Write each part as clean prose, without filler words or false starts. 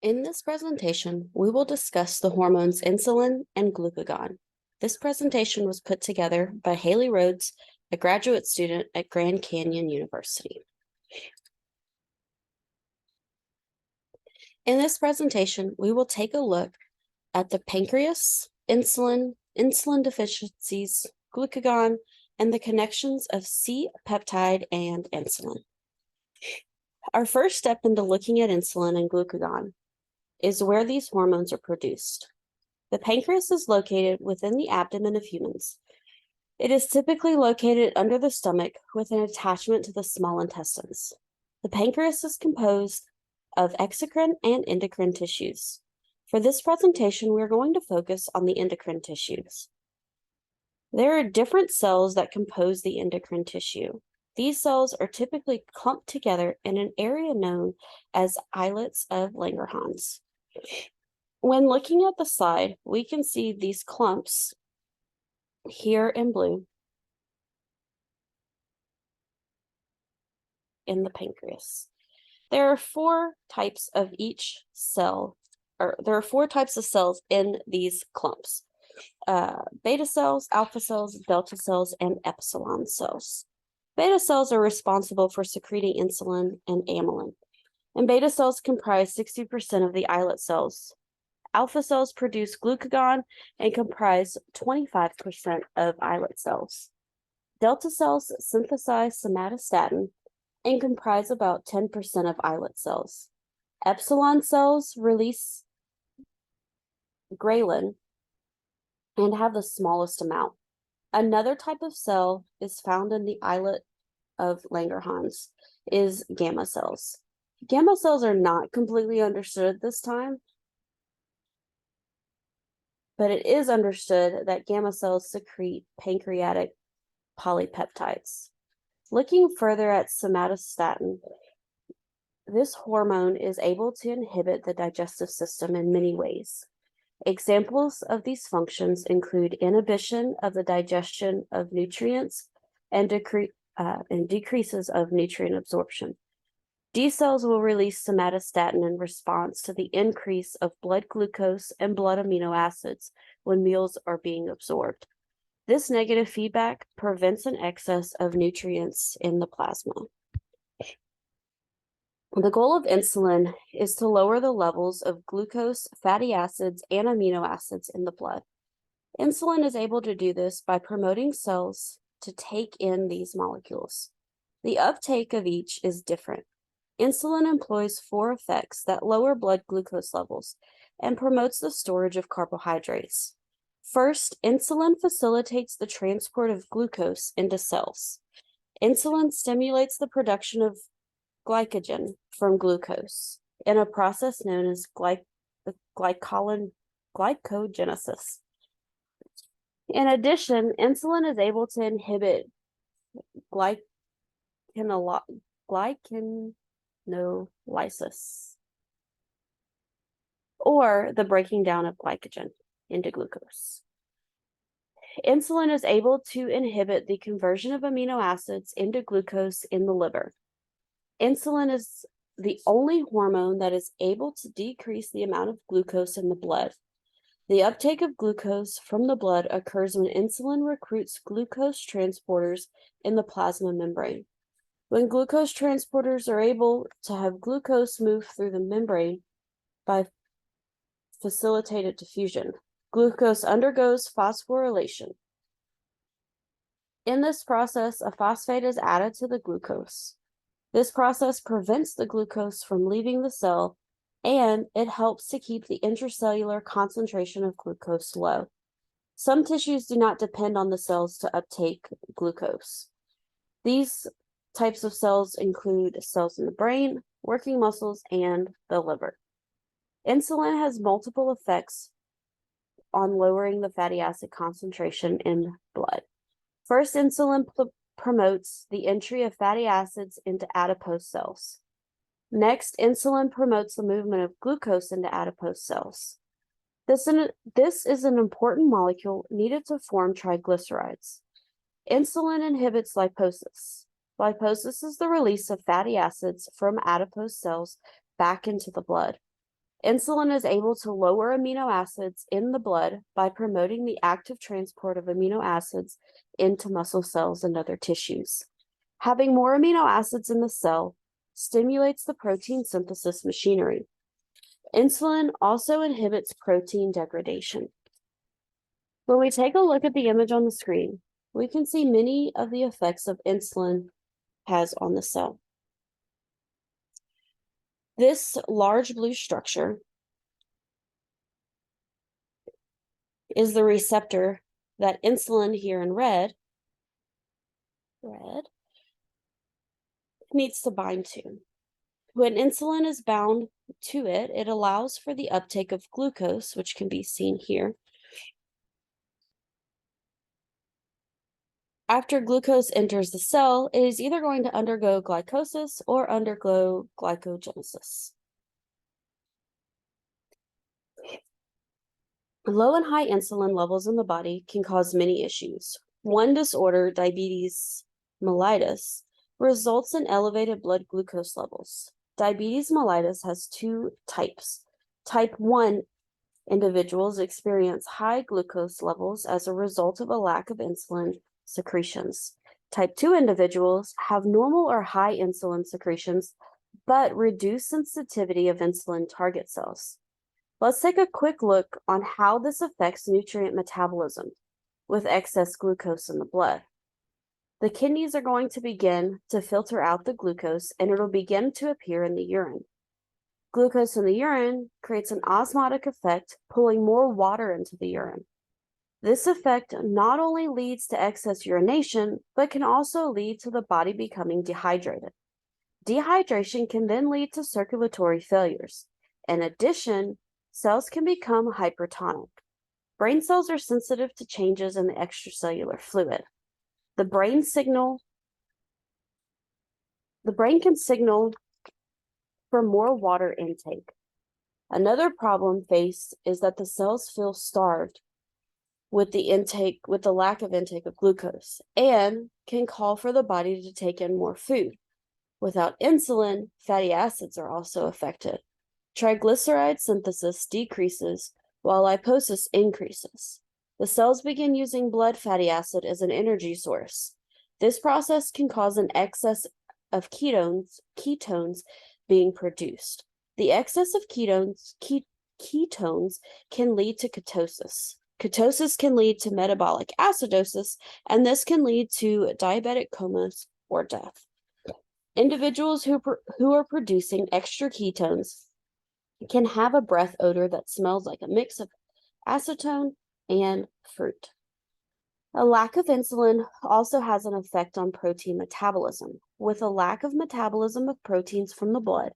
In this presentation, we will discuss the hormones insulin and glucagon. This presentation was put together by Haley Rhodes, a graduate student at Grand Canyon University. In this presentation, we will take a look at the pancreas, insulin deficiencies, glucagon, and the connections of C-peptide and insulin. Our first step into looking at insulin and glucagon is where these hormones are produced. The pancreas is located within the abdomen of humans. It is typically located under the stomach with an attachment to the small intestines. The pancreas is composed of exocrine and endocrine tissues. For this presentation, we're going to focus on the endocrine tissues. There are different cells that compose the endocrine tissue. These cells are typically clumped together in an area known as islets of Langerhans. When looking at the slide, we can see these clumps here in blue in the pancreas. There are four types of each cell, or there are four types of cells in these clumps. Beta cells, alpha cells, delta cells, and epsilon cells. Beta cells are responsible for secreting insulin and amylin, and beta cells comprise 60% of the islet cells. Alpha cells produce glucagon and comprise 25% of islet cells. Delta cells synthesize somatostatin and comprise about 10% of islet cells. Epsilon cells release ghrelin and have the smallest amount. Another type of cell is found in the islet of Langerhans is gamma cells. Gamma cells are not completely understood at this time, but it is understood that gamma cells secrete pancreatic polypeptides. Looking further at somatostatin, this hormone is able to inhibit the digestive system in many ways. Examples of these functions include inhibition of the digestion of nutrients and decreases of nutrient absorption. D cells will release somatostatin in response to the increase of blood glucose and blood amino acids when meals are being absorbed. This negative feedback prevents an excess of nutrients in the plasma. The goal of insulin is to lower the levels of glucose, fatty acids, and amino acids in the blood. Insulin is able to do this by promoting cells to take in these molecules. The uptake of each is different. Insulin employs four effects that lower blood glucose levels and promotes the storage of carbohydrates. First, insulin facilitates the transport of glucose into cells. Insulin stimulates the production of glycogen from glucose in a process known as glycogenesis. In addition, insulin is able to inhibit glycanolysis, or the breaking down of glycogen into glucose. Insulin is able to inhibit the conversion of amino acids into glucose in the liver. Insulin is the only hormone that is able to decrease the amount of glucose in the blood. The uptake of glucose from the blood occurs when insulin recruits glucose transporters in the plasma membrane. When glucose transporters are able to have glucose move through the membrane by facilitated diffusion, glucose undergoes phosphorylation. In this process, a phosphate is added to the glucose. This process prevents the glucose from leaving the cell, and it helps to keep the intracellular concentration of glucose low. Some tissues do not depend on the cells to uptake glucose. These types of cells include cells in the brain, working muscles, and the liver. Insulin has multiple effects on lowering the fatty acid concentration in blood. First, insulin promotes the entry of fatty acids into adipose cells. Next, insulin promotes the movement of glucose into adipose cells. This is an important molecule needed to form triglycerides. Insulin inhibits lipolysis. Lipolysis is the release of fatty acids from adipose cells back into the blood. Insulin is able to lower amino acids in the blood by promoting the active transport of amino acids into muscle cells and other tissues. Having more amino acids in the cell stimulates the protein synthesis machinery. Insulin also inhibits protein degradation. When we take a look at the image on the screen, we can see many of the effects of insulin has on the cell. This large blue structure is the receptor that insulin here in red needs to bind to. When insulin is bound to it, it allows for the uptake of glucose, which can be seen here. After glucose enters the cell, it is either going to undergo glycolysis or undergo glycogenesis. Low and high insulin levels in the body can cause many issues. One disorder, diabetes mellitus, results in elevated blood glucose levels. Diabetes mellitus has two types. Type 1 individuals experience high glucose levels as a result of a lack of insulin secretions. Type 2 individuals have normal or high insulin secretions, but reduced sensitivity of insulin target cells. Let's take a quick look on how this affects nutrient metabolism with excess glucose in the blood. The kidneys are going to begin to filter out the glucose, and it'll begin to appear in the urine. Glucose in the urine creates an osmotic effect, pulling more water into the urine. This effect not only leads to excess urination, but can also lead to the body becoming dehydrated. Dehydration can then lead to circulatory failures. In addition, cells can become hypertonic. Brain cells are sensitive to changes in the extracellular fluid. The brain can signal for more water intake. Another problem faced is that the cells feel starved with the lack of intake of glucose, and can call for the body to take in more food. Without insulin, fatty acids are also affected. Triglyceride synthesis decreases while lipolysis increases. The cells begin using blood fatty acid as an energy source. This process can cause an excess of ketones being produced. The excess of ketones can lead to ketosis. Ketosis can lead to metabolic acidosis, and this can lead to diabetic comas or death. Individuals who are producing extra ketones can have a breath odor that smells like a mix of acetone and fruit. A lack of insulin also has an effect on protein metabolism. With a lack of metabolism of proteins from the blood,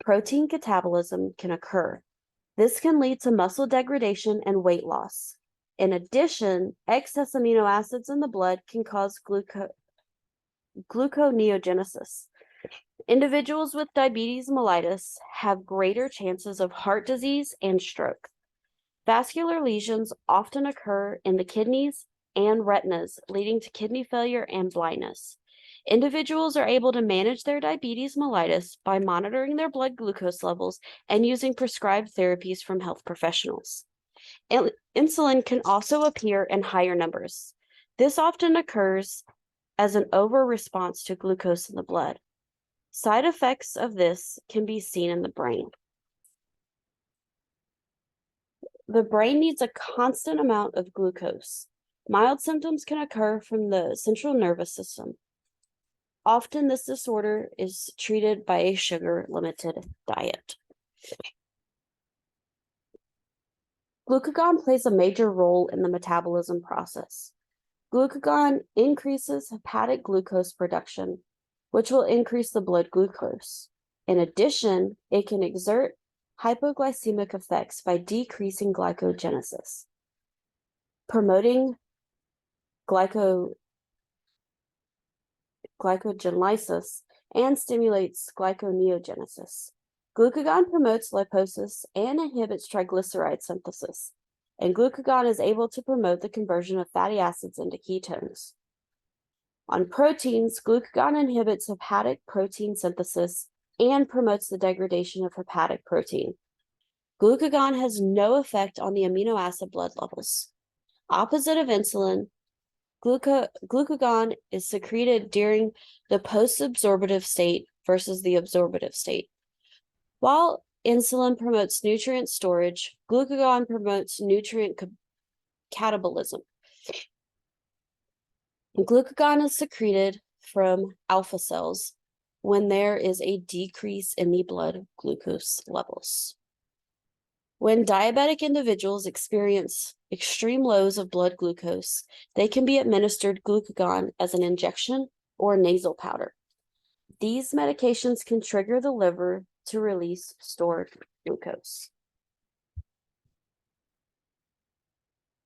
protein catabolism can occur. This can lead to muscle degradation and weight loss. In addition, excess amino acids in the blood can cause gluconeogenesis. Individuals with diabetes mellitus have greater chances of heart disease and stroke. Vascular lesions often occur in the kidneys and retinas, leading to kidney failure and blindness. Individuals are able to manage their diabetes mellitus by monitoring their blood glucose levels and using prescribed therapies from health professionals. Insulin can also appear in higher numbers. This often occurs as an over-response to glucose in the blood. Side effects of this can be seen in the brain. The brain needs a constant amount of glucose. Mild symptoms can occur from the central nervous system. Often this disorder is treated by a sugar-limited diet. Glucagon plays a major role in the metabolism process. Glucagon increases hepatic glucose production, which will increase the blood glucose. In addition, it can exert hypoglycemic effects by decreasing glycogenesis, promoting glycogenolysis, and stimulates glyconeogenesis. Glucagon promotes lipolysis and inhibits triglyceride synthesis, and glucagon is able to promote the conversion of fatty acids into ketones. On proteins, glucagon inhibits hepatic protein synthesis and promotes the degradation of hepatic protein. Glucagon has no effect on the amino acid blood levels. Opposite of insulin, glucagon is secreted during the post-absorptive state versus the absorptive state. While insulin promotes nutrient storage, glucagon promotes nutrient catabolism. Glucagon is secreted from alpha cells when there is a decrease in the blood glucose levels. When diabetic individuals experience extreme lows of blood glucose, they can be administered glucagon as an injection or nasal powder. These medications can trigger the liver to release stored glucose.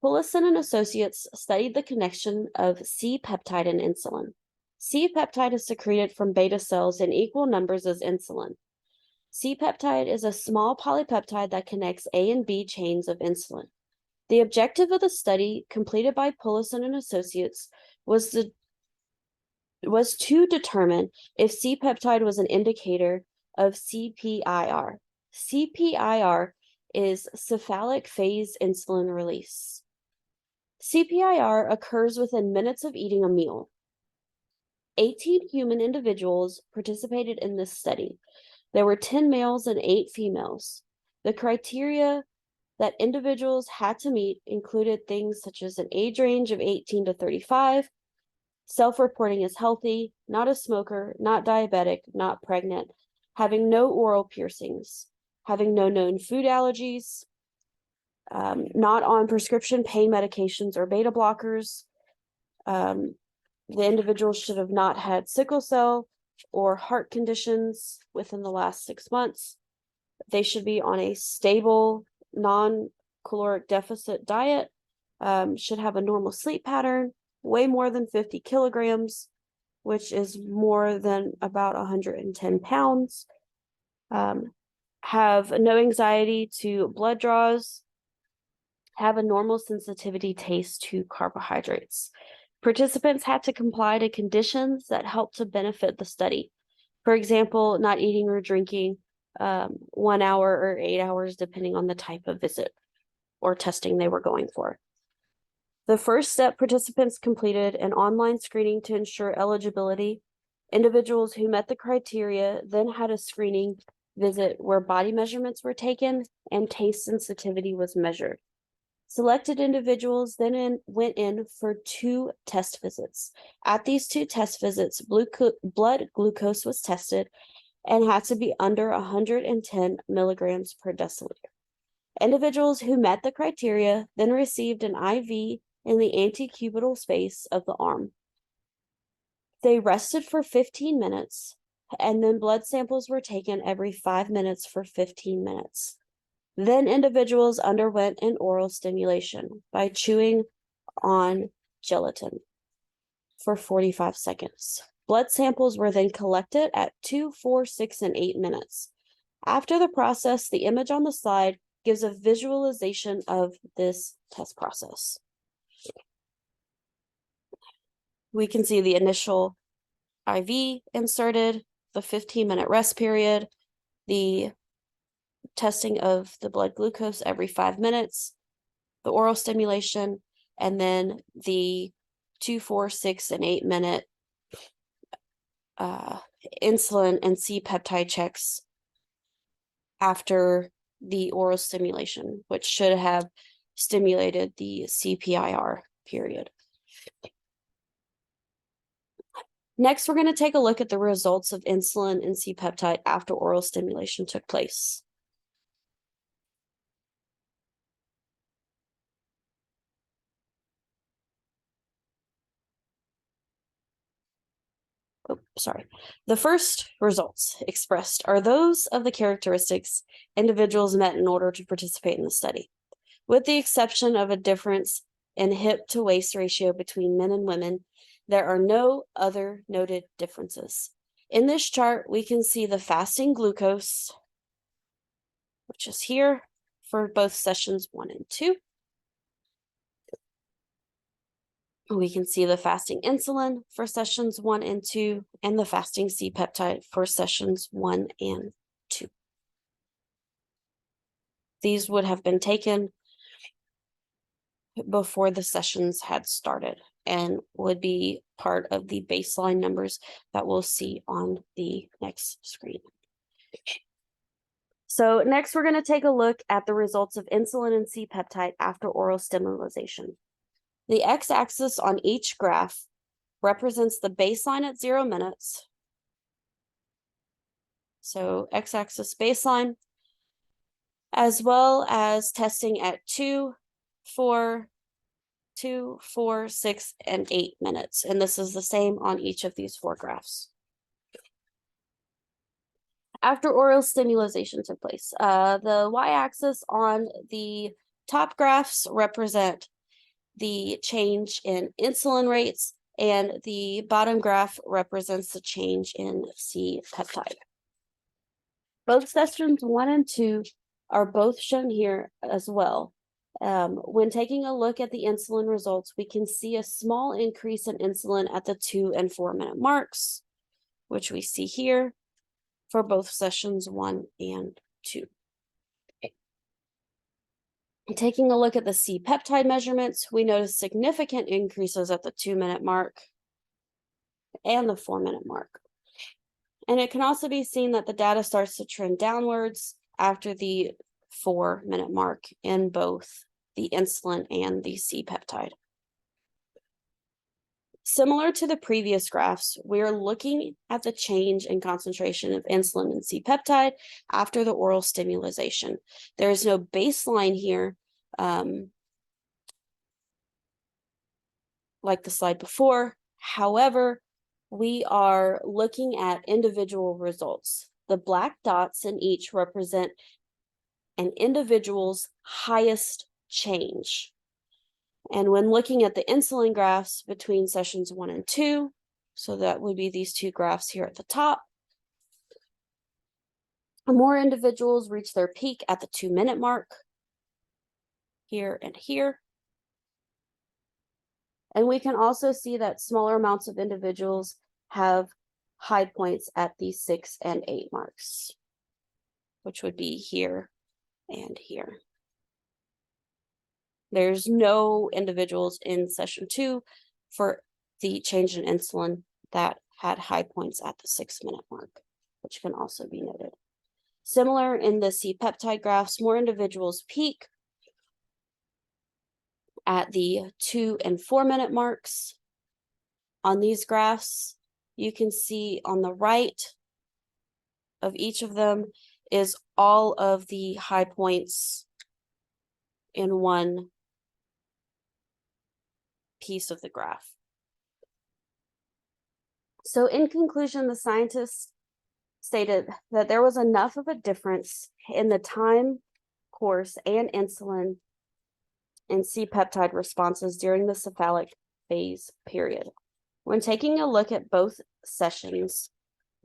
Pullison and associates studied the connection of C-peptide and insulin. C-peptide is secreted from beta cells in equal numbers as insulin. C-peptide is a small polypeptide that connects A and B chains of insulin. The objective of the study, completed by Pullison and associates, was to determine if C-peptide was an indicator of CPIR. CPIR is cephalic phase insulin release. CPIR occurs within minutes of eating a meal. 18 human individuals participated in this study. There were 10 males and 8 females. The criteria that individuals had to meet included things such as an age range of 18 to 35, self-reporting as healthy, not a smoker, not diabetic, not pregnant, having no oral piercings, having no known food allergies, not on prescription pain medications or beta blockers. The individual should have not had sickle cell or heart conditions within the last 6 months. They should be on a stable, non-caloric deficit diet, should have a normal sleep pattern, weigh more than 50 kilograms, which is more than about 110 pounds, have no anxiety to blood draws, have a normal sensitivity taste to carbohydrates. Participants had to comply to conditions that helped to benefit the study. For example, not eating or drinking 1 hour or 8 hours, depending on the type of visit or testing they were going for. The first step, participants completed an online screening to ensure eligibility. Individuals who met the criteria then had a screening visit where body measurements were taken and taste sensitivity was measured. Selected individuals then went in for 2 test visits. At these 2 test visits, blood glucose was tested and had to be under 110 milligrams per deciliter. Individuals who met the criteria then received an IV in the antecubital space of the arm. They rested for 15 minutes, and then blood samples were taken every 5 minutes for 15 minutes. Then individuals underwent an oral stimulation by chewing on gelatin for 45 seconds. Blood samples were then collected at 2, 4, 6, and 8 minutes. After the process, the image on the slide gives a visualization of this test process. We can see the initial IV inserted, the 15-minute rest period, the testing of the blood glucose every 5 minutes, the oral stimulation, and then the 2, 4, 6, and 8 minute insulin and C-peptide checks after the oral stimulation, which should have stimulated the CPIR period. Next, we're going to take a look at the results of insulin and C-peptide after oral stimulation took place. The first results expressed are those of the characteristics individuals met in order to participate in the study. With the exception of a difference in hip to waist ratio between men and women, there are no other noted differences. In this chart, we can see the fasting glucose, which is here for both sessions 1 and 2. We can see the fasting insulin for sessions 1 and 2, and the fasting C-peptide for sessions 1 and 2. These would have been taken before the sessions had started and would be part of the baseline numbers that we'll see on the next screen. So next, we're going to take a look at the results of insulin and C-peptide after oral stimulation. The x-axis on each graph represents the baseline at 0 minutes. So x-axis baseline, as well as testing at 2, 4, 6, and 8 minutes. And this is the same on each of these 4 graphs. After oral stimulation took place, the y-axis on the top graphs represent the change in insulin rates, and the bottom graph represents the change in C-peptide. Both sessions 1 and 2 are both shown here as well. When taking a look at the insulin results, we can see a small increase in insulin at the 2 and 4 minute marks, which we see here for both sessions 1 and 2. Taking a look at the C-peptide measurements, we notice significant increases at the 2 minute mark and the 4 minute mark. And it can also be seen that the data starts to trend downwards after the 4 minute mark in both the insulin and the C-peptide. Similar to the previous graphs, we're looking at the change in concentration of insulin and C-peptide after the oral stimulation. There is no baseline here, like the slide before. However, we are looking at individual results. The black dots in each represent an individual's highest change. And when looking at the insulin graphs between sessions 1 and 2, so that would be these 2 graphs here at the top, more individuals reach their peak at the 2 minute mark, here and here. And we can also see that smaller amounts of individuals have high points at the 6 and 8 marks, which would be here and here. There's no individuals in session 2 for the change in insulin that had high points at the 6 minute mark, which can also be noted. Similar in the C-peptide graphs, more individuals peak at the 2 and 4 minute marks. On these graphs, you can see on the right of each of them is all of the high points in one piece of the graph. So in conclusion, the scientists stated that there was enough of a difference in the time course and insulin and C-peptide responses during the cephalic phase period. When taking a look at both sessions,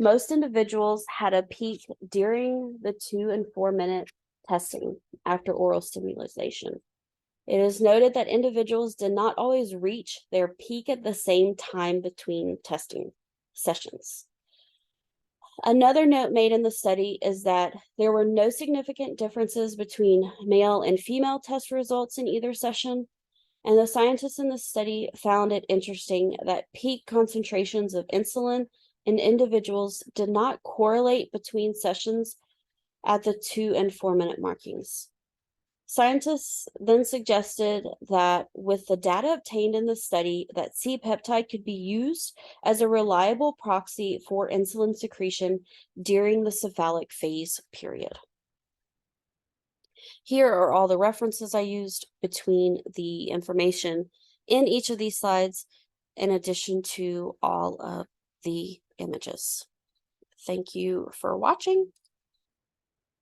most individuals had a peak during the 2 and 4 minute testing after oral stimulation. It is noted that individuals did not always reach their peak at the same time between testing sessions. Another note made in the study is that there were no significant differences between male and female test results in either session, and the scientists in the study found it interesting that peak concentrations of insulin in individuals did not correlate between sessions at the 2 and 4 minute markings. Scientists then suggested that with the data obtained in the study, that C-peptide could be used as a reliable proxy for insulin secretion during the cephalic phase period. Here are all the references I used between the information in each of these slides, in addition to all of the images. Thank you for watching.